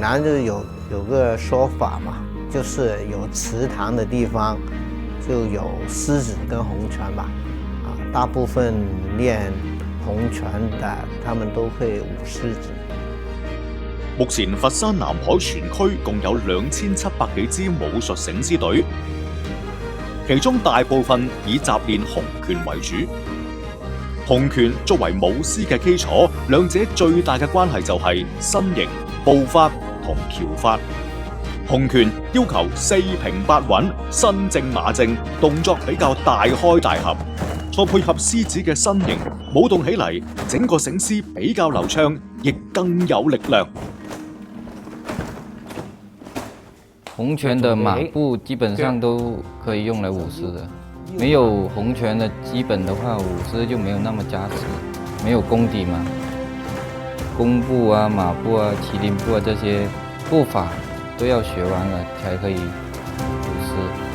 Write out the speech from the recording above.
南就有个说法嘛，就是有祠堂的地方就有狮子跟洪拳吧。大部分練洪拳的，他們都會舞獅子。目前佛山南海全區共有2700幾支武術醒獅隊，其中大部分以習練洪拳為主。洪拳作為舞獅嘅基礎，兩者最大嘅關係就係身形、步法同橋法。洪拳要求四平八穩、身正馬正，動作比較大開大合，再配合獅子嘅身形，舞動起嚟，整個醒獅比較流暢，亦更有力量。洪拳的馬步基本上都可以用來舞獅的，沒有洪拳的基本的話，舞獅就沒有那麼扎實，沒有功底嘛。弓步啊、馬步啊、麒麟步啊這些步法都要學完了才可以舞獅。